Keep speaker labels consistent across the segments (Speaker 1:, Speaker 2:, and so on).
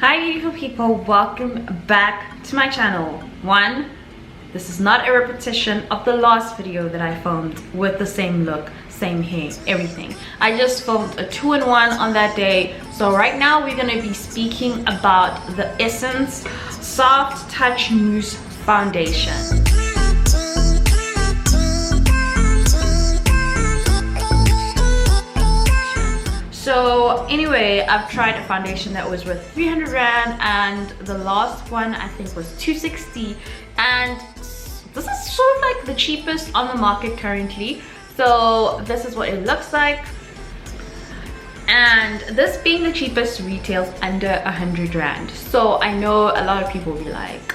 Speaker 1: Hi beautiful people, welcome back to my channel. This is not a repetition of the last video that I filmed with the same look, same hair, everything. I just filmed a 2-in-1 on that day. So right now we're going to be speaking about the Essence Soft Touch Mousse Foundation. So anyway, I've tried a foundation that was worth 300 rand and the last one I think was 260, and this is sort of like the cheapest on the market currently. So this is what it looks like, and this being the cheapest retails under 100 rand. So I know a lot of people will be like,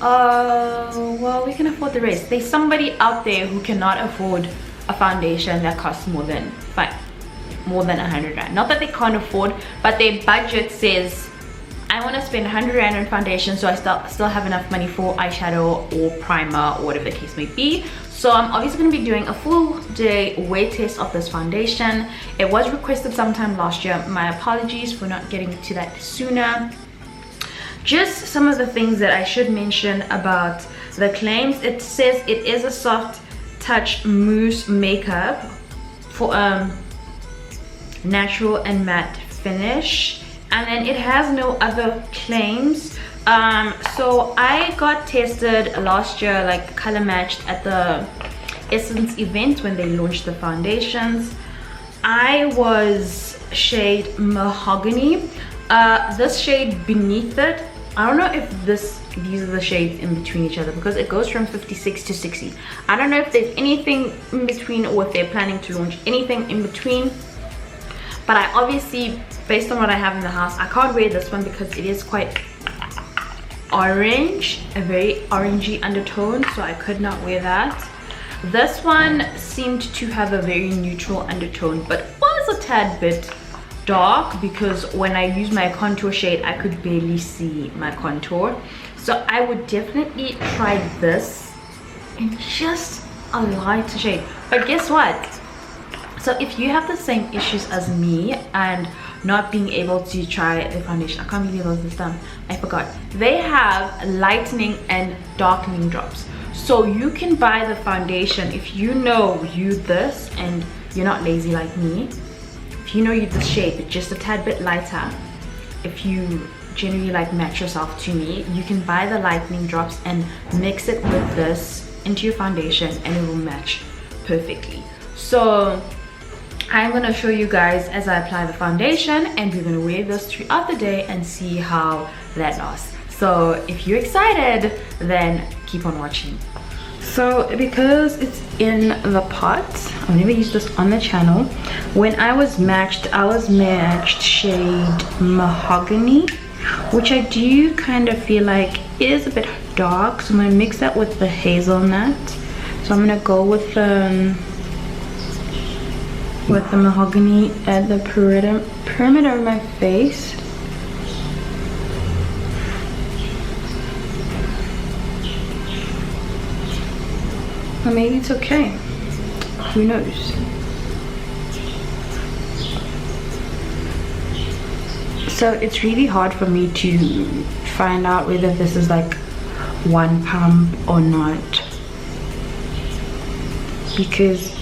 Speaker 1: oh well, we can afford the rest. There's somebody out there who cannot afford a foundation that costs more than 100 rand. Not that they can't afford, but their budget says I want to spend 100 rand on foundation, so I still have enough money for eyeshadow or primer or whatever the case may be. So I'm obviously going to be doing a full day wear test of this foundation. It was requested sometime last year. My apologies for not getting to that sooner. Just some of the things that I should mention about the claims. It says it is a soft touch mousse makeup for natural and matte finish, and then it has no other claims. So I got tested last year, like color matched at the Essence event when they launched the foundations. I was shade Mahoganny. This shade beneath it, I don't know if these are the shades in between each other, because it goes from 56 to 60. I don't know if there's anything in between or if they're planning to launch anything in between. But I obviously, based on what I have in the house, I can't wear this one because it is quite orange, a very orangey undertone, so I could not wear that. This one seemed to have a very neutral undertone, but was a tad bit dark because when I used my contour shade, I could barely see my contour. So I would definitely try this in just a lighter shade. But guess what? So if you have the same issues as me and not being able to try the foundation, I can't believe I was this dumb, I forgot. They have lightening and darkening drops. So you can buy the foundation if you know you this and you're not lazy like me. If you know you this shade but just a tad bit lighter, if you generally like match yourself to me, you can buy the lightening drops and mix it with this into your foundation and it will match perfectly. So I'm going to show you guys as I apply the foundation, and we're going to wear this throughout the day and see how that lasts. So if you're excited, then keep on watching. So because it's in the pot, I've never used this on the channel. When I was matched shade Mahoganny, which I do kind of feel like is a bit dark. So I'm going to mix that with the hazelnut. So I'm going to go with the Mahoganny at the perimeter of my face. Or maybe it's okay, who knows. So it's really hard for me to find out whether this is like one pump or not, because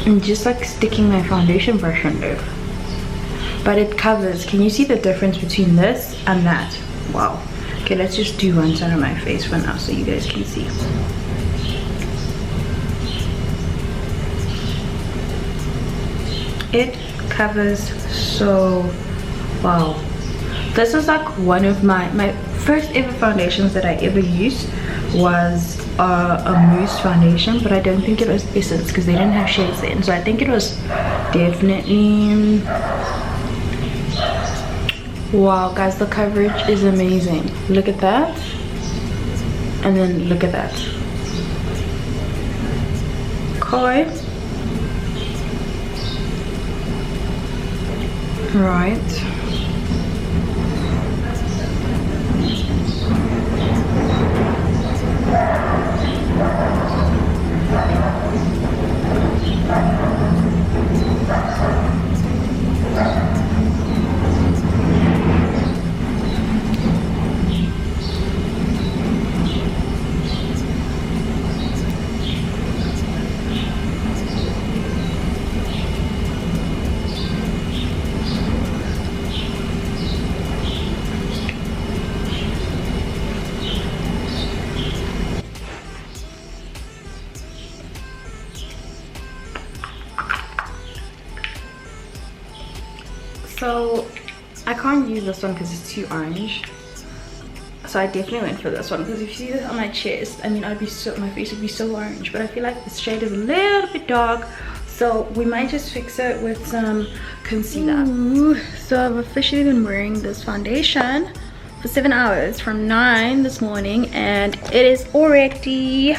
Speaker 1: I'm just like sticking my foundation brush under, but it covers. Can you see the difference between this and that? Wow. Okay, let's just do one side of my face for now so you guys can see. It covers so well. This is like one of my first ever foundations that I ever used was a mousse foundation, but I don't think it was Essence because they didn't have shades then. So I think it was definitely, wow guys, the coverage is amazing. Look at that, and then look at that. Okay, right. So I can't use this one because it's too orange. So I definitely went for this one because if you see this on my chest, I mean, my face would be so orange, but I feel like this shade is a little bit dark, so we might just fix it with some concealer. Ooh, so I've officially been wearing this foundation for 7 hours from 9 this morning, and it is already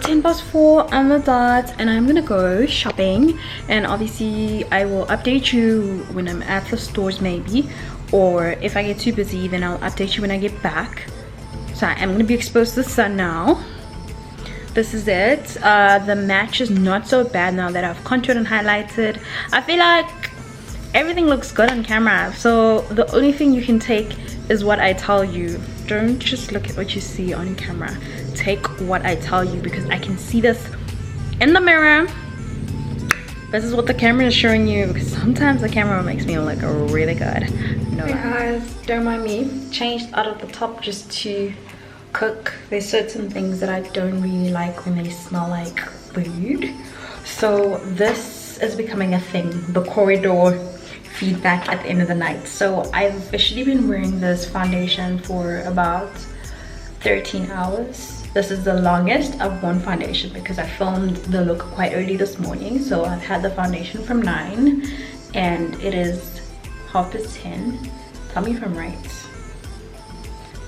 Speaker 1: 4:10 on the dot, and I'm gonna go shopping, and obviously I will update you when I'm at the stores maybe, or if I get too busy then I'll update you when I get back. So I'm gonna be exposed to the sun now. This is it. The match is not so bad now that I've contoured and highlighted. I feel like everything looks good on camera, so the only thing you can take is what I tell you. Don't just look at what you see on camera. Take what I tell you, because I can see this in the mirror. This is what the camera is showing you, because sometimes the camera makes me look really good. No, hey guys, don't mind me. Changed out of the top just to cook. There's certain things that I don't really like when they smell like food, so this is becoming a thing, the corridor feedback at the end of the night. So I've officially been wearing this foundation for about 13 hours. This is the longest I've worn foundation because I filmed the look quite early this morning, so I've had the foundation from 9 and it is 10:30. Tell me if I'm right.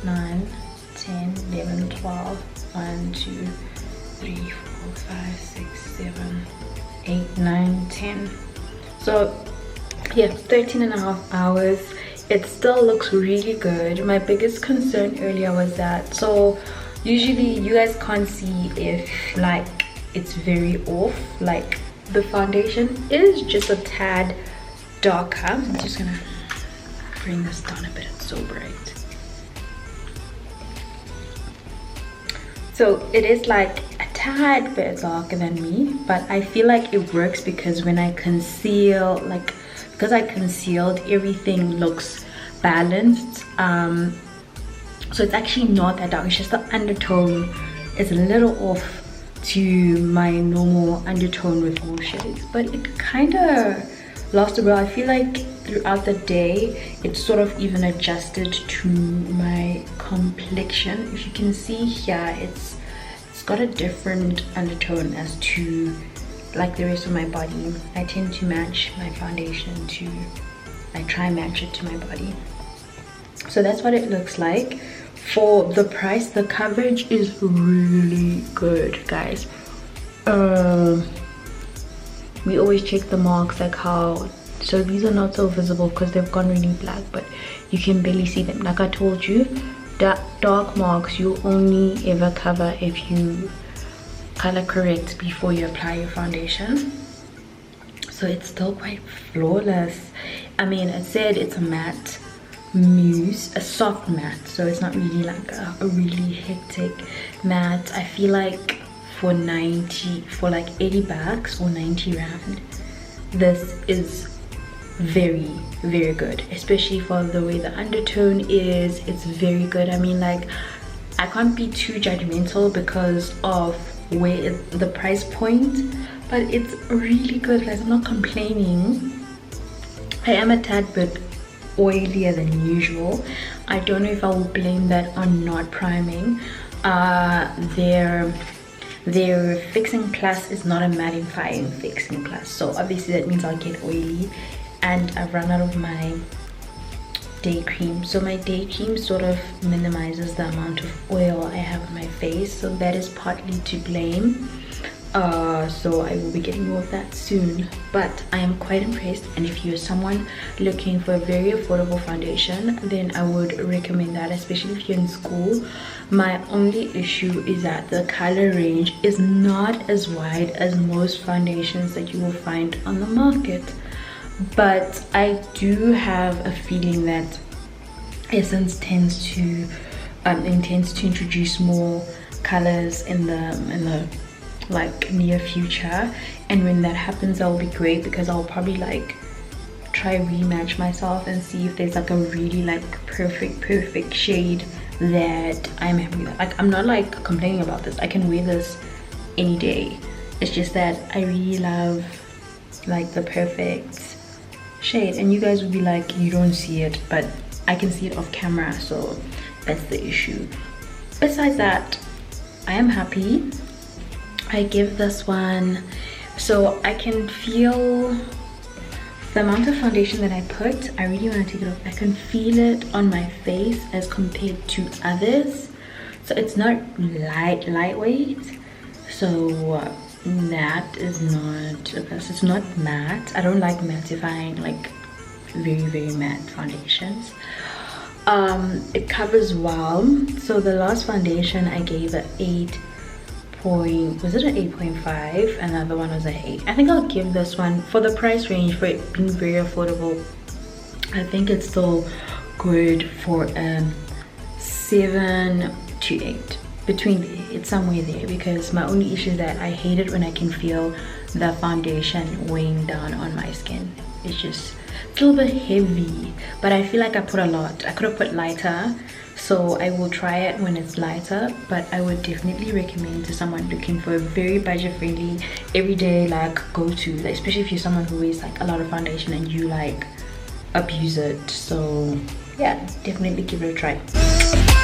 Speaker 1: 9, 10, 11, 12, 1, 2, 3, 4, 5, 6, 7, 8, 9, 10. So yeah, 13.5 hours. It still looks really good. My biggest concern earlier was that, so usually you guys can't see if like it's very off, like the foundation is just a tad darker. I'm just gonna bring this down a bit, it's so bright. So it is like a tad bit darker than me, but I feel like it works because when I conceal, like because I concealed, everything looks balanced. So it's actually not that dark, it's just the undertone is a little off to my normal undertone with all shades, but it kind of lasts well. I feel like throughout the day it's sort of even adjusted to my complexion. If you can see here, it's got a different undertone as to like the rest of my body. I tend to match my foundation to, I try and match it to my body. So that's what it looks like. For the price, the coverage is really good, guys. We always check the marks, like how, so these are not so visible because they've gone really black, but you can barely see them. Like I told you, dark marks you only ever cover if you color correct before you apply your foundation. So it's still quite flawless. I mean, it said it's a matte mousse, a soft matte, so it's not really like a really hectic matte. I feel like for like 80 bucks or 90 rand, this is very good, especially for the way the undertone is. It's very good. I mean, like, I can't be too judgmental because of where the price point, but it's really good, guys. I'm not complaining. I am a tad bit oilier than usual. I don't know if I will blame that on not priming. Their fixing plus is not a mattifying fixing plus, so obviously that means I'll get oily, and I've run out of my day cream. So my day cream sort of minimizes the amount of oil I have on my face, so that is partly to blame. So I will be getting more of that soon, but I am quite impressed. And if you're someone looking for a very affordable foundation, then I would recommend that, especially if you're in school. My only issue is that the color range is not as wide as most foundations that you will find on the market, but I do have a feeling that Essence tends to introduce more colors in the like near future, and when that happens that will be great, because I'll probably like try rematch myself and see if there's like a really like perfect shade that I'm happy with. Like, I'm not like complaining about this, I can wear this any day. It's just that I really love like the perfect shade, and you guys would be like, you don't see it, but I can see it off camera, so that's the issue. Besides that, I am happy. I give this one, so I can feel the amount of foundation that I put. I really want to take it off. I can feel it on my face as compared to others, so it's not lightweight. So that is not, because it's not matte. I don't like mattifying, like very matte foundations. It covers well. So the last foundation I gave an 8 point, was it an 8.5? Another one was an 8. I think I'll give this one, for the price range, for it being very affordable, I think it's still good for 7 to 8. Between there, it's somewhere there, because my only issue is that I hate it when I can feel the foundation weighing down on my skin. It's just a little bit heavy, but I feel like I put a lot. I could have put lighter, so I will try it when it's lighter. But I would definitely recommend to someone looking for a very budget friendly, everyday like go-to, like, especially if you're someone who wears like a lot of foundation and you like abuse it. So yeah, definitely give it a try.